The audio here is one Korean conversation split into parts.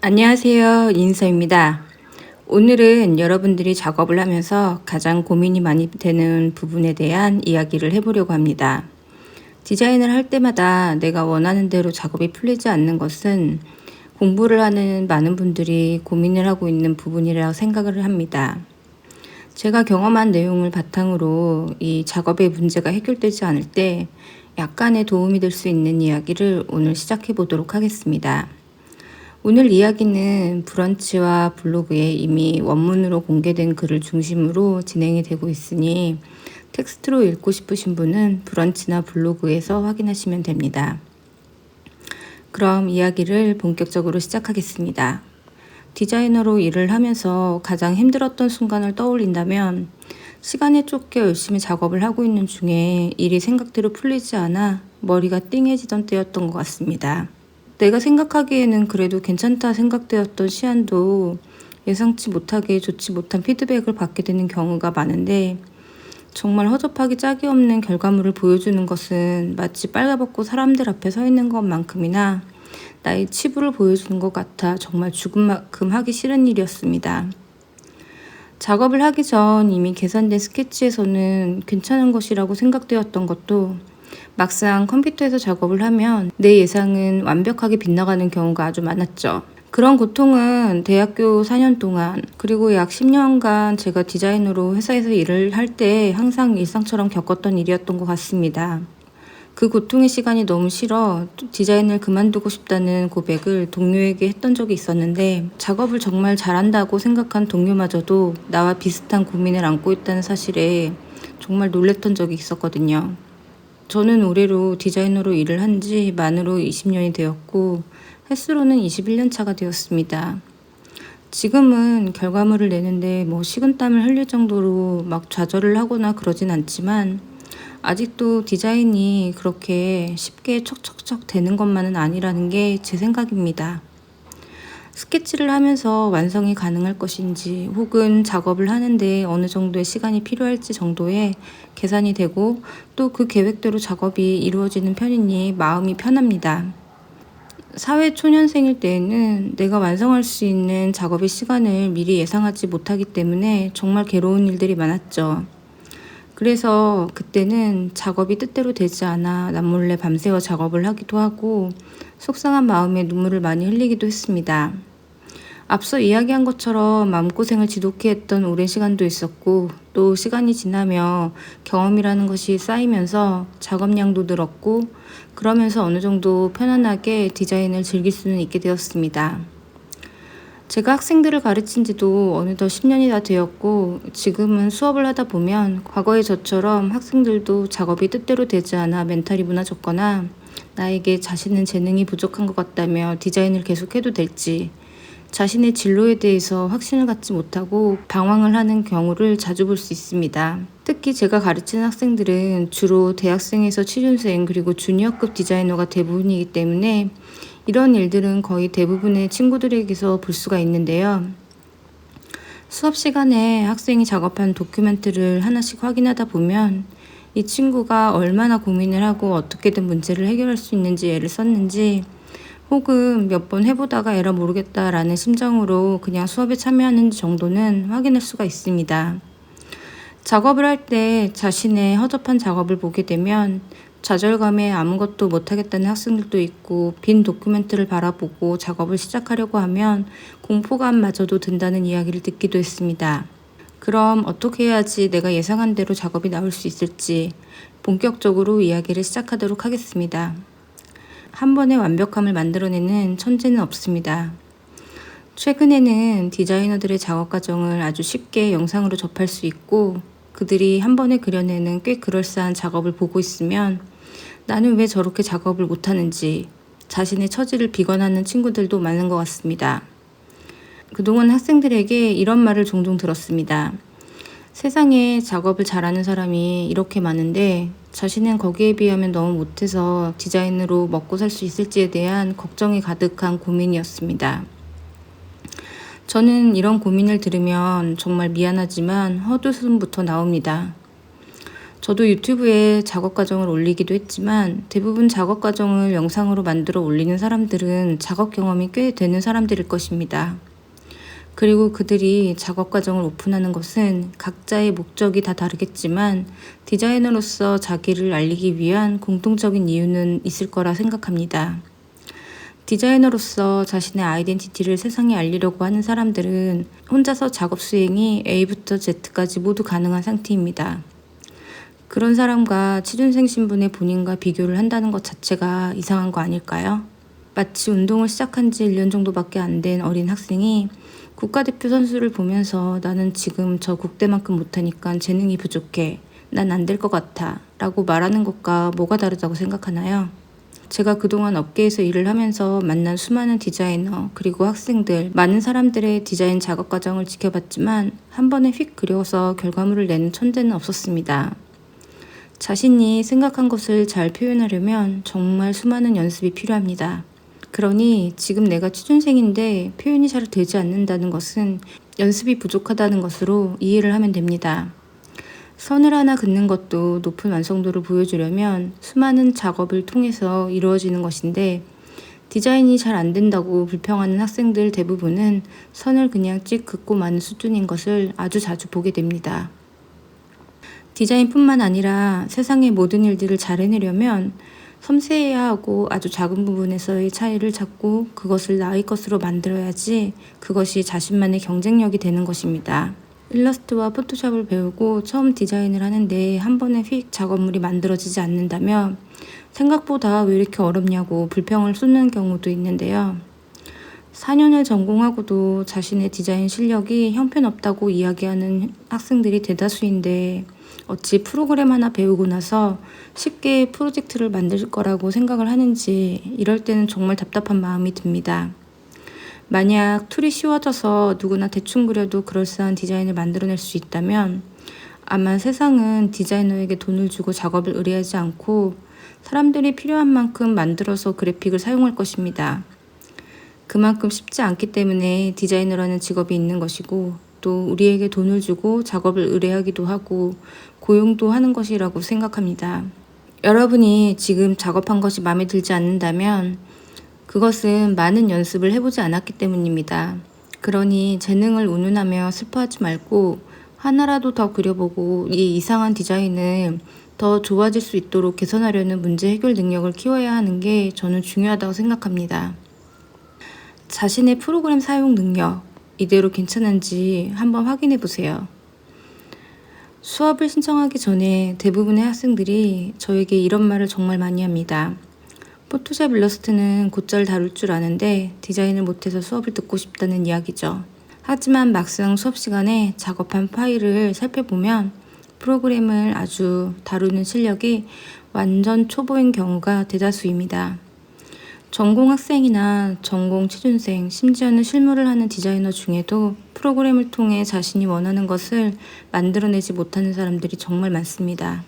안녕하세요. 인서입니다. 오늘은 여러분들이 작업을 하면서 가장 고민이 많이 되는 부분에 대한 이야기를 해보려고 합니다. 디자인을 할 때마다 내가 원하는 대로 작업이 풀리지 않는 것은 공부를 하는 많은 분들이 고민을 하고 있는 부분이라고 생각을 합니다. 제가 경험한 내용을 바탕으로 이 작업의 문제가 해결되지 않을 때 약간의 도움이 될 수 있는 이야기를 오늘 시작해 보도록 하겠습니다. 오늘 이야기는 브런치와 블로그에 이미 원문으로 공개된 글을 중심으로 진행이 되고 있으니 텍스트로 읽고 싶으신 분은 브런치나 블로그에서 확인하시면 됩니다. 그럼 이야기를 본격적으로 시작하겠습니다. 디자이너로 일을 하면서 가장 힘들었던 순간을 떠올린다면 시간에 쫓겨 열심히 작업을 하고 있는 중에 일이 생각대로 풀리지 않아 머리가 띵해지던 때였던 것 같습니다. 내가 생각하기에는 그래도 괜찮다 생각되었던 시안도 예상치 못하게 좋지 못한 피드백을 받게 되는 경우가 많은데 정말 허접하기 짝이 없는 결과물을 보여주는 것은 마치 빨가벗고 사람들 앞에 서 있는 것만큼이나 나의 치부를 보여주는 것 같아 정말 죽은 만큼 하기 싫은 일이었습니다. 작업을 하기 전 이미 계산된 스케치에서는 괜찮은 것이라고 생각되었던 것도 막상 컴퓨터에서 작업을 하면 내 예상은 완벽하게 빗나가는 경우가 아주 많았죠. 그런 고통은 대학교 4년 동안 그리고 약 10년간 제가 디자이너로 회사에서 일을 할 때 항상 일상처럼 겪었던 일이었던 것 같습니다. 그 고통의 시간이 너무 싫어 디자인을 그만두고 싶다는 고백을 동료에게 했던 적이 있었는데 작업을 정말 잘한다고 생각한 동료마저도 나와 비슷한 고민을 안고 있다는 사실에 정말 놀랬던 적이 있었거든요. 저는 올해로 디자이너로 일을 한 지 만으로 20년이 되었고 횟수로는 21년 차가 되었습니다. 지금은 결과물을 내는데 식은땀을 흘릴 정도로 막 좌절을 하거나 그러진 않지만 아직도 디자인이 그렇게 쉽게 척척척 되는 것만은 아니라는 게 제 생각입니다. 스케치를 하면서 완성이 가능할 것인지 혹은 작업을 하는데 어느 정도의 시간이 필요할지 정도의 계산이 되고 또 그 계획대로 작업이 이루어지는 편이니 마음이 편합니다. 사회 초년생일 때에는 내가 완성할 수 있는 작업의 시간을 미리 예상하지 못하기 때문에 정말 괴로운 일들이 많았죠. 그래서 그때는 작업이 뜻대로 되지 않아 남몰래 밤새워 작업을 하기도 하고 속상한 마음에 눈물을 많이 흘리기도 했습니다. 앞서 이야기한 것처럼 마음고생을 지독히 했던 오랜 시간도 있었고 또 시간이 지나며 경험이라는 것이 쌓이면서 작업량도 늘었고 그러면서 어느 정도 편안하게 디자인을 즐길 수는 있게 되었습니다. 제가 학생들을 가르친 지도 어느덧 10년이 다 되었고 지금은 수업을 하다 보면 과거의 저처럼 학생들도 작업이 뜻대로 되지 않아 멘탈이 무너졌거나 나에게 자신은 재능이 부족한 것 같다며 디자인을 계속해도 될지 자신의 진로에 대해서 확신을 갖지 못하고 방황을 하는 경우를 자주 볼 수 있습니다. 특히 제가 가르치는 학생들은 주로 대학생에서 취준생 그리고 주니어급 디자이너가 대부분이기 때문에 이런 일들은 거의 대부분의 친구들에게서 볼 수가 있는데요. 수업 시간에 학생이 작업한 도큐멘트를 하나씩 확인하다 보면 이 친구가 얼마나 고민을 하고 어떻게든 문제를 해결할 수 있는지 애를 썼는지 혹은 몇 번 해보다가 에라 모르겠다라는 심정으로 그냥 수업에 참여하는지 정도는 확인할 수가 있습니다. 작업을 할 때 자신의 허접한 작업을 보게 되면 좌절감에 아무것도 못하겠다는 학생들도 있고 빈 도큐멘트를 바라보고 작업을 시작하려고 하면 공포감마저도 든다는 이야기를 듣기도 했습니다. 그럼 어떻게 해야지 내가 예상한 대로 작업이 나올 수 있을지 본격적으로 이야기를 시작하도록 하겠습니다. 한 번에 완벽함을 만들어내는 천재는 없습니다. 최근에는 디자이너들의 작업 과정을 아주 쉽게 영상으로 접할 수 있고 그들이 한 번에 그려내는 꽤 그럴싸한 작업을 보고 있으면 나는 왜 저렇게 작업을 못하는지 자신의 처지를 비관하는 친구들도 많은 것 같습니다. 그동안 학생들에게 이런 말을 종종 들었습니다. 세상에 작업을 잘하는 사람이 이렇게 많은데 자신은 거기에 비하면 너무 못해서 디자인으로 먹고 살 수 있을지에 대한 걱정이 가득한 고민이었습니다. 저는 이런 고민을 들으면 정말 미안하지만 헛웃음부터 나옵니다. 저도 유튜브에 작업 과정을 올리기도 했지만 대부분 작업 과정을 영상으로 만들어 올리는 사람들은 작업 경험이 꽤 되는 사람들일 것입니다. 그리고 그들이 작업 과정을 오픈하는 것은 각자의 목적이 다 다르겠지만 디자이너로서 자기를 알리기 위한 공통적인 이유는 있을 거라 생각합니다. 디자이너로서 자신의 아이덴티티를 세상에 알리려고 하는 사람들은 혼자서 작업 수행이 A부터 Z까지 모두 가능한 상태입니다. 그런 사람과 취준생 신분의 본인과 비교를 한다는 것 자체가 이상한 거 아닐까요? 마치 운동을 시작한 지 1년 정도밖에 안 된 어린 학생이 국가대표 선수를 보면서 나는 지금 저 국대만큼 못하니까 재능이 부족해. 난 안 될 것 같아. 라고 말하는 것과 뭐가 다르다고 생각하나요? 제가 그동안 업계에서 일을 하면서 만난 수많은 디자이너 그리고 학생들, 많은 사람들의 디자인 작업 과정을 지켜봤지만 한 번에 휙 그려서 결과물을 내는 천재는 없었습니다. 자신이 생각한 것을 잘 표현하려면 정말 수많은 연습이 필요합니다. 그러니 지금 내가 취준생인데 표현이 잘 되지 않는다는 것은 연습이 부족하다는 것으로 이해를 하면 됩니다. 선을 하나 긋는 것도 높은 완성도를 보여주려면 수많은 작업을 통해서 이루어지는 것인데 디자인이 잘 안 된다고 불평하는 학생들 대부분은 선을 그냥 찍 긋고 마는 수준인 것을 아주 자주 보게 됩니다. 디자인뿐만 아니라 세상의 모든 일들을 잘 해내려면 섬세해야 하고 아주 작은 부분에서의 차이를 찾고 그것을 나의 것으로 만들어야지 그것이 자신만의 경쟁력이 되는 것입니다. 일러스트와 포토샵을 배우고 처음 디자인을 하는데 한 번에 휙 작업물이 만들어지지 않는다면 생각보다 왜 이렇게 어렵냐고 불평을 쏟는 경우도 있는데요. 4년을 전공하고도 자신의 디자인 실력이 형편없다고 이야기하는 학생들이 대다수인데 어찌 프로그램 하나 배우고 나서 쉽게 프로젝트를 만들 거라고 생각을 하는지 이럴 때는 정말 답답한 마음이 듭니다. 만약 툴이 쉬워져서 누구나 대충 그려도 그럴싸한 디자인을 만들어낼 수 있다면 아마 세상은 디자이너에게 돈을 주고 작업을 의뢰하지 않고 사람들이 필요한 만큼 만들어서 그래픽을 사용할 것입니다. 그만큼 쉽지 않기 때문에 디자이너라는 직업이 있는 것이고 또 우리에게 돈을 주고 작업을 의뢰하기도 하고 고용도 하는 것이라고 생각합니다. 여러분이 지금 작업한 것이 마음에 들지 않는다면 그것은 많은 연습을 해보지 않았기 때문입니다. 그러니 재능을 운운하며 슬퍼하지 말고 하나라도 더 그려보고 이 이상한 디자인을 더 좋아질 수 있도록 개선하려는 문제 해결 능력을 키워야 하는 게 저는 중요하다고 생각합니다. 자신의 프로그램 사용 능력, 이대로 괜찮은지 한번 확인해 보세요. 수업을 신청하기 전에 대부분의 학생들이 저에게 이런 말을 정말 많이 합니다. 포토샵 일러스트는 곧잘 다룰 줄 아는데 디자인을 못해서 수업을 듣고 싶다는 이야기죠. 하지만 막상 수업 시간에 작업한 파일을 살펴보면 프로그램을 아주 다루는 실력이 완전 초보인 경우가 대다수입니다. 전공 학생이나 전공 취준생, 심지어는 실무를 하는 디자이너 중에도 프로그램을 통해 자신이 원하는 것을 만들어내지 못하는 사람들이 정말 많습니다.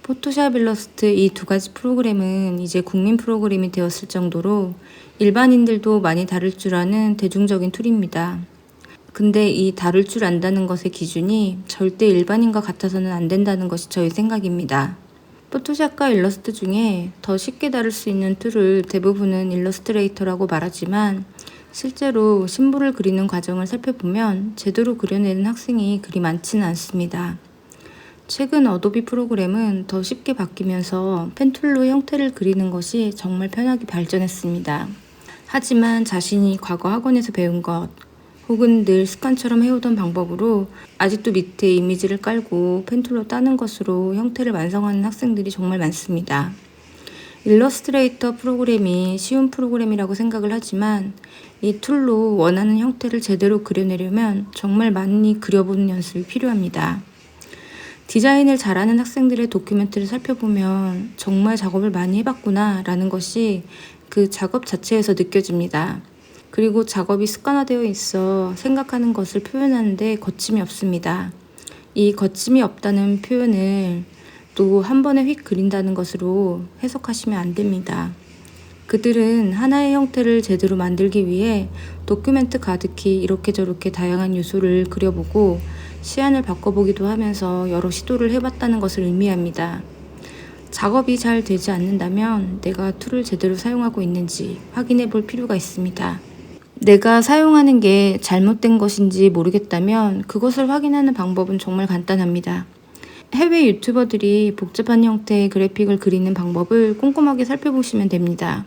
포토샵 일러스트 이 두 가지 프로그램은 이제 국민 프로그램이 되었을 정도로 일반인들도 많이 다룰 줄 아는 대중적인 툴입니다. 근데 이 다룰 줄 안다는 것의 기준이 절대 일반인과 같아서는 안 된다는 것이 저의 생각입니다. 포토샵과 일러스트 중에 더 쉽게 다룰 수 있는 툴을 대부분은 일러스트레이터라고 말하지만 실제로 심볼을 그리는 과정을 살펴보면 제대로 그려내는 학생이 그리 많지는 않습니다. 최근 어도비 프로그램은 더 쉽게 바뀌면서 펜툴로 형태를 그리는 것이 정말 편하게 발전했습니다. 하지만 자신이 과거 학원에서 배운 것 혹은 늘 습관처럼 해오던 방법으로 아직도 밑에 이미지를 깔고 펜툴로 따는 것으로 형태를 완성하는 학생들이 정말 많습니다. 일러스트레이터 프로그램이 쉬운 프로그램이라고 생각을 하지만 이 툴로 원하는 형태를 제대로 그려내려면 정말 많이 그려보는 연습이 필요합니다. 디자인을 잘하는 학생들의 도큐멘트를 살펴보면 정말 작업을 많이 해봤구나 라는 것이 그 작업 자체에서 느껴집니다. 그리고 작업이 습관화되어 있어 생각하는 것을 표현하는데 거침이 없습니다. 이 거침이 없다는 표현을 또 한 번에 휙 그린다는 것으로 해석하시면 안 됩니다. 그들은 하나의 형태를 제대로 만들기 위해 도큐멘트 가득히 이렇게 저렇게 다양한 요소를 그려보고 시안을 바꿔보기도 하면서 여러 시도를 해봤다는 것을 의미합니다. 작업이 잘 되지 않는다면 내가 툴을 제대로 사용하고 있는지 확인해 볼 필요가 있습니다. 내가 사용하는 게 잘못된 것인지 모르겠다면 그것을 확인하는 방법은 정말 간단합니다. 해외 유튜버들이 복잡한 형태의 그래픽을 그리는 방법을 꼼꼼하게 살펴보시면 됩니다.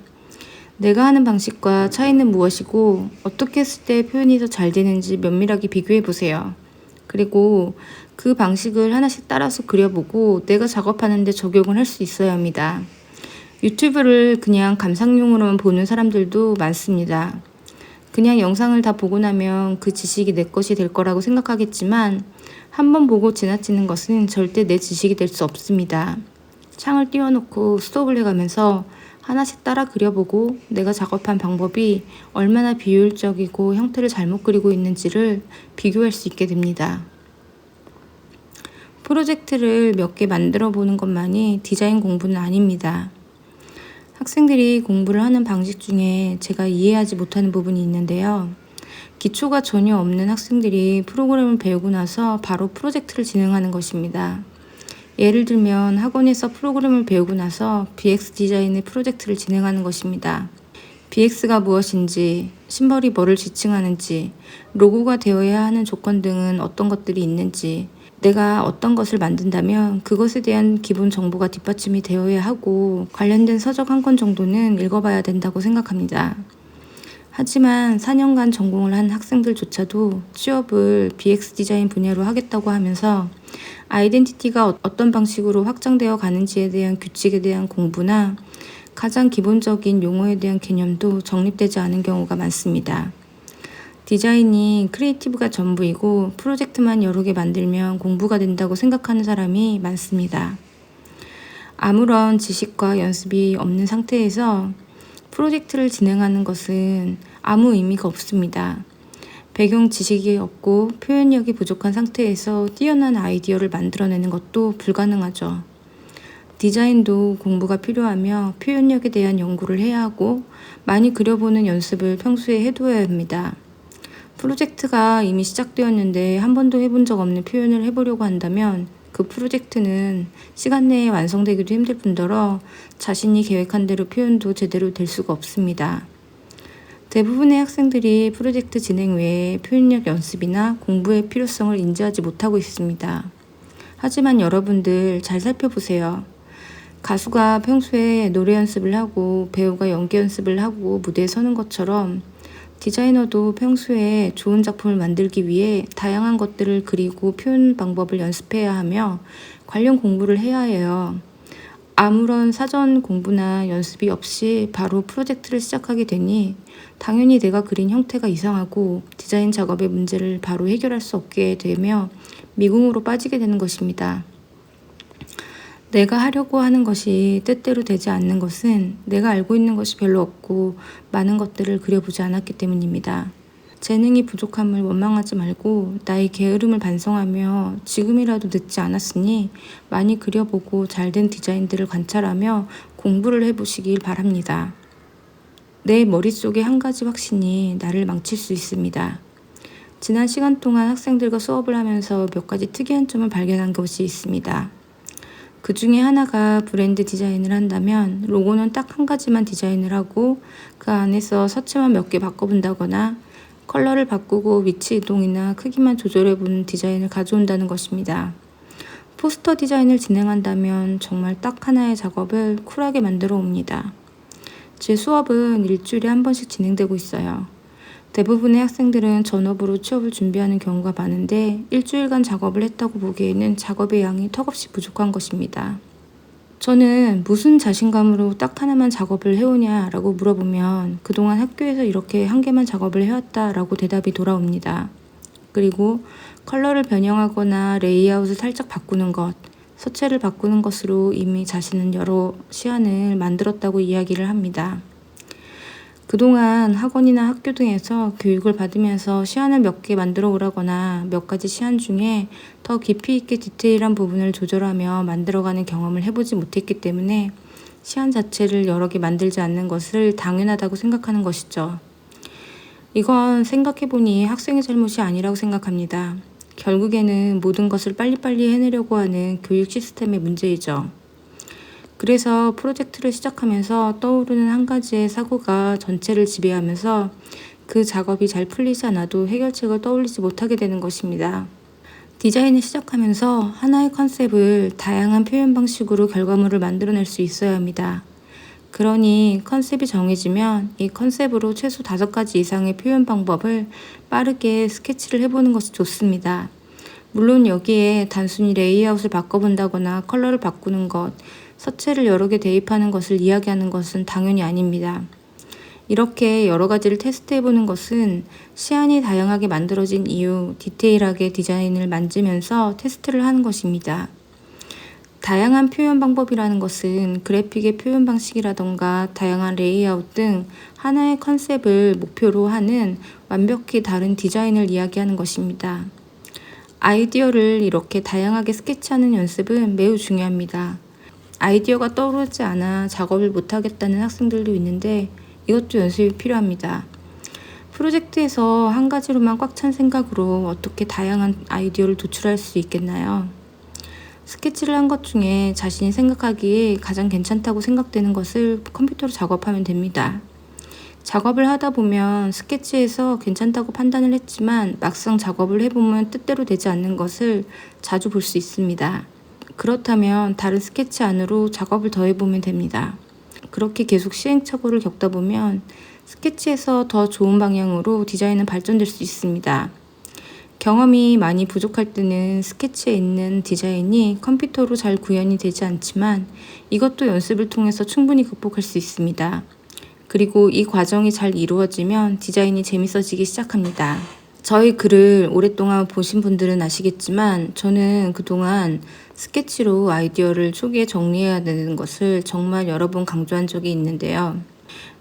내가 하는 방식과 차이는 무엇이고 어떻게 했을 때 표현이 더 잘 되는지 면밀하게 비교해 보세요. 그리고 그 방식을 하나씩 따라서 그려보고 내가 작업하는데 적용을 할 수 있어야 합니다. 유튜브를 그냥 감상용으로만 보는 사람들도 많습니다. 그냥 영상을 다 보고 나면 그 지식이 내 것이 될 거라고 생각하겠지만 한번 보고 지나치는 것은 절대 내 지식이 될 수 없습니다. 창을 띄워놓고 스톱을 해가면서 하나씩 따라 그려보고 내가 작업한 방법이 얼마나 비효율적이고 형태를 잘못 그리고 있는지를 비교할 수 있게 됩니다. 프로젝트를 몇 개 만들어 보는 것만이 디자인 공부는 아닙니다. 학생들이 공부를 하는 방식 중에 제가 이해하지 못하는 부분이 있는데요. 기초가 전혀 없는 학생들이 프로그램을 배우고 나서 바로 프로젝트를 진행하는 것입니다. 예를 들면 학원에서 프로그램을 배우고 나서 BX 디자인의 프로젝트를 진행하는 것입니다. BX가 무엇인지, 심벌이 뭐를 지칭하는지, 로고가 되어야 하는 조건 등은 어떤 것들이 있는지, 내가 어떤 것을 만든다면 그것에 대한 기본 정보가 뒷받침이 되어야 하고 관련된 서적 한 권 정도는 읽어봐야 된다고 생각합니다. 하지만 4년간 전공을 한 학생들조차도 취업을 BX 디자인 분야로 하겠다고 하면서 아이덴티티가 어떤 방식으로 확장되어 가는지에 대한 규칙에 대한 공부나 가장 기본적인 용어에 대한 개념도 정립되지 않은 경우가 많습니다. 디자인이 크리에이티브가 전부이고 프로젝트만 여러 개 만들면 공부가 된다고 생각하는 사람이 많습니다. 아무런 지식과 연습이 없는 상태에서 프로젝트를 진행하는 것은 아무 의미가 없습니다. 배경 지식이 없고 표현력이 부족한 상태에서 뛰어난 아이디어를 만들어내는 것도 불가능하죠. 디자인도 공부가 필요하며 표현력에 대한 연구를 해야 하고 많이 그려보는 연습을 평소에 해두어야 합니다. 프로젝트가 이미 시작되었는데 한 번도 해본 적 없는 표현을 해보려고 한다면 그 프로젝트는 시간 내에 완성되기도 힘들 뿐더러 자신이 계획한 대로 표현도 제대로 될 수가 없습니다. 대부분의 학생들이 프로젝트 진행 외에 표현력 연습이나 공부의 필요성을 인지하지 못하고 있습니다. 하지만 여러분들 잘 살펴보세요. 가수가 평소에 노래 연습을 하고 배우가 연기 연습을 하고 무대에 서는 것처럼 디자이너도 평소에 좋은 작품을 만들기 위해 다양한 것들을 그리고 표현 방법을 연습해야 하며 관련 공부를 해야 해요. 아무런 사전 공부나 연습이 없이 바로 프로젝트를 시작하게 되니 당연히 내가 그린 형태가 이상하고 디자인 작업의 문제를 바로 해결할 수 없게 되며 미궁으로 빠지게 되는 것입니다. 내가 하려고 하는 것이 뜻대로 되지 않는 것은 내가 알고 있는 것이 별로 없고 많은 것들을 그려보지 않았기 때문입니다. 재능이 부족함을 원망하지 말고 나의 게으름을 반성하며 지금이라도 늦지 않았으니 많이 그려보고 잘된 디자인들을 관찰하며 공부를 해보시길 바랍니다. 내 머릿속에 한 가지 확신이 나를 망칠 수 있습니다. 지난 시간 동안 학생들과 수업을 하면서 몇 가지 특이한 점을 발견한 것이 있습니다. 그 중에 하나가 브랜드 디자인을 한다면 로고는 딱 한 가지만 디자인을 하고 그 안에서 서체만 몇 개 바꿔본다거나 컬러를 바꾸고 위치 이동이나 크기만 조절해보는 디자인을 가져온다는 것입니다. 포스터 디자인을 진행한다면 정말 딱 하나의 작업을 쿨하게 만들어 옵니다. 제 수업은 일주일에 한 번씩 진행되고 있어요. 대부분의 학생들은 전업으로 취업을 준비하는 경우가 많은데 일주일간 작업을 했다고 보기에는 작업의 양이 턱없이 부족한 것입니다. 저는 무슨 자신감으로 딱 하나만 작업을 해오냐라고 물어보면 그동안 학교에서 이렇게 한 개만 작업을 해왔다라고 대답이 돌아옵니다. 그리고 컬러를 변형하거나 레이아웃을 살짝 바꾸는 것, 서체를 바꾸는 것으로 이미 자신은 여러 시안을 만들었다고 이야기를 합니다. 그동안 학원이나 학교 등에서 교육을 받으면서 시안을 몇 개 만들어 오라거나 몇 가지 시안 중에 더 깊이 있게 디테일한 부분을 조절하며 만들어가는 경험을 해보지 못했기 때문에 시안 자체를 여러 개 만들지 않는 것을 당연하다고 생각하는 것이죠. 이건 생각해보니 학생의 잘못이 아니라고 생각합니다. 결국에는 모든 것을 빨리빨리 해내려고 하는 교육 시스템의 문제이죠. 그래서 프로젝트를 시작하면서 떠오르는 한 가지의 사고가 전체를 지배하면서 그 작업이 잘 풀리지 않아도 해결책을 떠올리지 못하게 되는 것입니다. 디자인을 시작하면서 하나의 컨셉을 다양한 표현 방식으로 결과물을 만들어낼 수 있어야 합니다. 그러니 컨셉이 정해지면 이 컨셉으로 최소 5가지 이상의 표현 방법을 빠르게 스케치를 해보는 것이 좋습니다. 물론 여기에 단순히 레이아웃을 바꿔본다거나 컬러를 바꾸는 것, 서체를 여러 개 대입하는 것을 이야기하는 것은 당연히 아닙니다. 이렇게 여러 가지를 테스트해보는 것은 시안이 다양하게 만들어진 이후 디테일하게 디자인을 만지면서 테스트를 하는 것입니다. 다양한 표현 방법이라는 것은 그래픽의 표현 방식이라던가 다양한 레이아웃 등 하나의 컨셉을 목표로 하는 완벽히 다른 디자인을 이야기하는 것입니다. 아이디어를 이렇게 다양하게 스케치하는 연습은 매우 중요합니다. 아이디어가 떠오르지 않아 작업을 못하겠다는 학생들도 있는데 이것도 연습이 필요합니다. 프로젝트에서 한 가지로만 꽉 찬 생각으로 어떻게 다양한 아이디어를 도출할 수 있겠나요? 스케치를 한 것 중에 자신이 생각하기에 가장 괜찮다고 생각되는 것을 컴퓨터로 작업하면 됩니다. 작업을 하다 보면 스케치에서 괜찮다고 판단을 했지만 막상 작업을 해보면 뜻대로 되지 않는 것을 자주 볼 수 있습니다. 그렇다면 다른 스케치 안으로 작업을 더해보면 됩니다. 그렇게 계속 시행착오를 겪다 보면 스케치에서 더 좋은 방향으로 디자인은 발전될 수 있습니다. 경험이 많이 부족할 때는 스케치에 있는 디자인이 컴퓨터로 잘 구현이 되지 않지만 이것도 연습을 통해서 충분히 극복할 수 있습니다. 그리고 이 과정이 잘 이루어지면 디자인이 재밌어지기 시작합니다. 저희 글을 오랫동안 보신 분들은 아시겠지만 저는 그동안 스케치로 아이디어를 초기에 정리해야 되는 것을 정말 여러 번 강조한 적이 있는데요.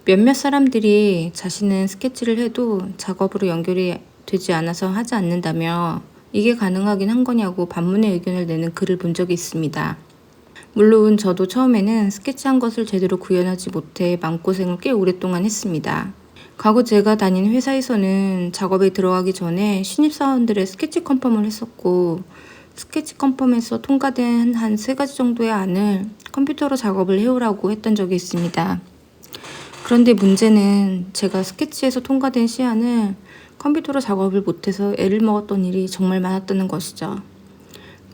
몇몇 사람들이 자신은 스케치를 해도 작업으로 연결이 되지 않아서 하지 않는다며 이게 가능하긴 한 거냐고 반문의 의견을 내는 글을 본 적이 있습니다. 물론 저도 처음에는 스케치한 것을 제대로 구현하지 못해 마음고생을 꽤 오랫동안 했습니다. 과거 제가 다닌 회사에서는 작업에 들어가기 전에 신입사원들의 스케치 컨펌을 했었고 스케치 컨펌에서 통과된 한 3가지 정도의 안을 컴퓨터로 작업을 해오라고 했던 적이 있습니다. 그런데 문제는 제가 스케치에서 통과된 시안을 컴퓨터로 작업을 못해서 애를 먹었던 일이 정말 많았다는 것이죠.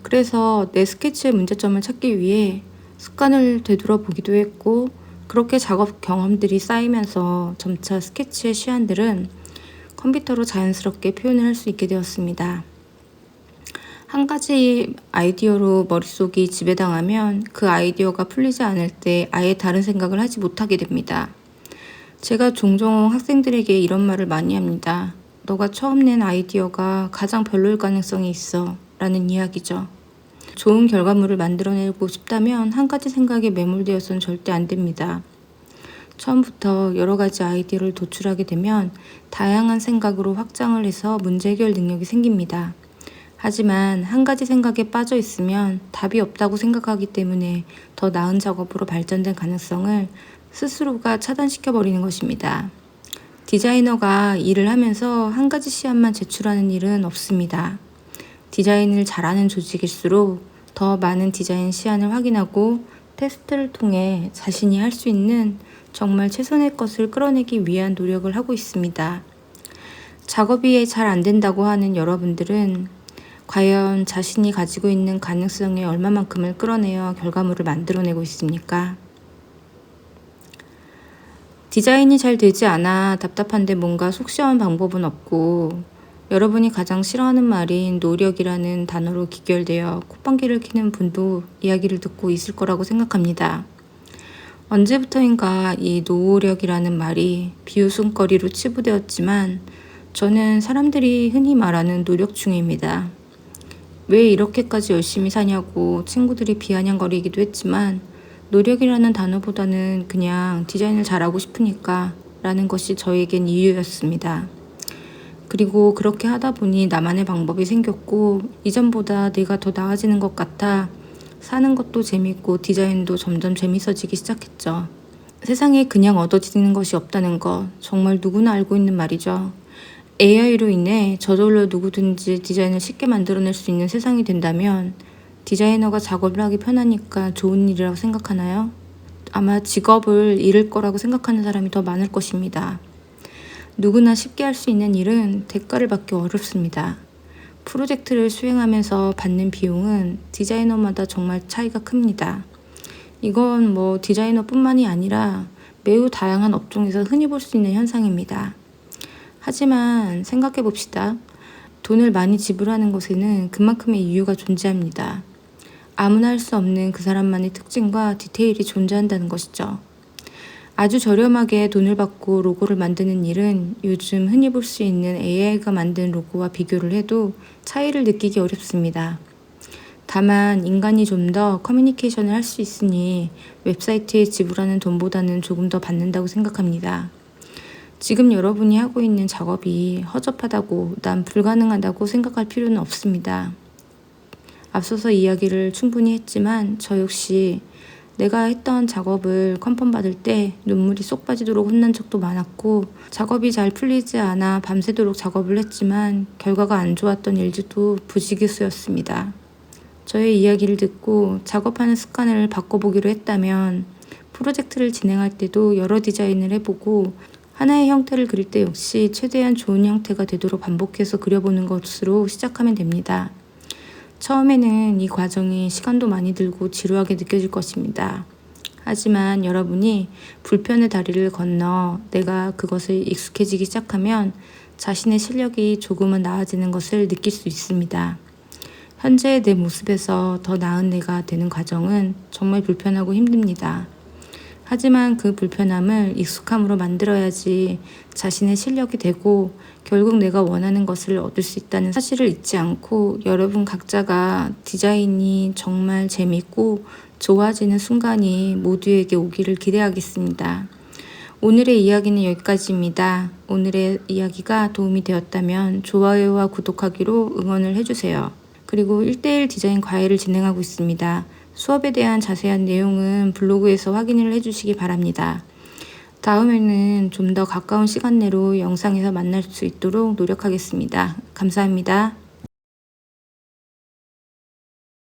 그래서 내 스케치의 문제점을 찾기 위해 습관을 되돌아보기도 했고 그렇게 작업 경험들이 쌓이면서 점차 스케치의 시안들은 컴퓨터로 자연스럽게 표현을 할 수 있게 되었습니다. 한 가지 아이디어로 머릿속이 지배당하면 그 아이디어가 풀리지 않을 때 아예 다른 생각을 하지 못하게 됩니다. 제가 종종 학생들에게 이런 말을 많이 합니다. 너가 처음 낸 아이디어가 가장 별로일 가능성이 있어 라는 이야기죠. 좋은 결과물을 만들어내고 싶다면 한 가지 생각에 매몰되어서는 절대 안 됩니다. 처음부터 여러 가지 아이디어를 도출하게 되면 다양한 생각으로 확장을 해서 문제 해결 능력이 생깁니다. 하지만 한 가지 생각에 빠져 있으면 답이 없다고 생각하기 때문에 더 나은 작업으로 발전될 가능성을 스스로가 차단시켜버리는 것입니다. 디자이너가 일을 하면서 한 가지 시안만 제출하는 일은 없습니다. 디자인을 잘하는 조직일수록 더 많은 디자인 시안을 확인하고 테스트를 통해 자신이 할 수 있는 정말 최선의 것을 끌어내기 위한 노력을 하고 있습니다. 작업이 잘 안 된다고 하는 여러분들은 과연 자신이 가지고 있는 가능성의 얼마만큼을 끌어내어 결과물을 만들어내고 있습니까? 디자인이 잘 되지 않아 답답한데 뭔가 속 시원한 방법은 없고 여러분이 가장 싫어하는 말인 노력이라는 단어로 귀결되어 콧방귀를 뀌는 분도 이야기를 듣고 있을 거라고 생각합니다. 언제부터인가 이 노력이라는 말이 비웃음거리로 치부되었지만 저는 사람들이 흔히 말하는 노력충입니다. 왜 이렇게까지 열심히 사냐고 친구들이 비아냥거리기도 했지만 노력이라는 단어보다는 그냥 디자인을 잘하고 싶으니까 라는 것이 저에겐 이유였습니다. 그리고 그렇게 하다 보니 나만의 방법이 생겼고 이전보다 내가 더 나아지는 것 같아 사는 것도 재밌고 디자인도 점점 재밌어지기 시작했죠. 세상에 그냥 얻어지는 것이 없다는 것 정말 누구나 알고 있는 말이죠. AI로 인해 저절로 누구든지 디자인을 쉽게 만들어낼 수 있는 세상이 된다면 디자이너가 작업을 하기 편하니까 좋은 일이라고 생각하나요? 아마 직업을 잃을 거라고 생각하는 사람이 더 많을 것입니다. 누구나 쉽게 할 수 있는 일은 대가를 받기 어렵습니다. 프로젝트를 수행하면서 받는 비용은 디자이너마다 정말 차이가 큽니다. 이건 디자이너뿐만이 아니라 매우 다양한 업종에서 흔히 볼 수 있는 현상입니다. 하지만 생각해 봅시다. 돈을 많이 지불하는 것에는 그만큼의 이유가 존재합니다. 아무나 할 수 없는 그 사람만의 특징과 디테일이 존재한다는 것이죠. 아주 저렴하게 돈을 받고 로고를 만드는 일은 요즘 흔히 볼 수 있는 AI가 만든 로고와 비교를 해도 차이를 느끼기 어렵습니다. 다만 인간이 좀 더 커뮤니케이션을 할 수 있으니 웹사이트에 지불하는 돈보다는 조금 더 받는다고 생각합니다. 지금 여러분이 하고 있는 작업이 허접하다고, 난 불가능하다고 생각할 필요는 없습니다. 앞서서 이야기를 충분히 했지만 저 역시 내가 했던 작업을 컨펌 받을 때 눈물이 쏙 빠지도록 혼난 적도 많았고, 작업이 잘 풀리지 않아 밤새도록 작업을 했지만 결과가 안 좋았던 일들도 부지기수였습니다. 저의 이야기를 듣고 작업하는 습관을 바꿔보기로 했다면 프로젝트를 진행할 때도 여러 디자인을 해보고 하나의 형태를 그릴 때 역시 최대한 좋은 형태가 되도록 반복해서 그려보는 것으로 시작하면 됩니다. 처음에는 이 과정이 시간도 많이 들고 지루하게 느껴질 것입니다. 하지만 여러분이 불편의 다리를 건너 내가 그것을 익숙해지기 시작하면 자신의 실력이 조금은 나아지는 것을 느낄 수 있습니다. 현재의 내 모습에서 더 나은 내가 되는 과정은 정말 불편하고 힘듭니다. 하지만 그 불편함을 익숙함으로 만들어야지 자신의 실력이 되고 결국 내가 원하는 것을 얻을 수 있다는 사실을 잊지 않고 여러분 각자가 디자인이 정말 재밌고 좋아지는 순간이 모두에게 오기를 기대하겠습니다. 오늘의 이야기는 여기까지입니다. 오늘의 이야기가 도움이 되었다면 좋아요와 구독하기로 응원을 해주세요. 그리고 1:1 디자인 과외를 진행하고 있습니다. 수업에 대한 자세한 내용은 블로그에서 확인을 해주시기 바랍니다. 다음에는 좀 더 가까운 시간 내로 영상에서 만날 수 있도록 노력하겠습니다. 감사합니다.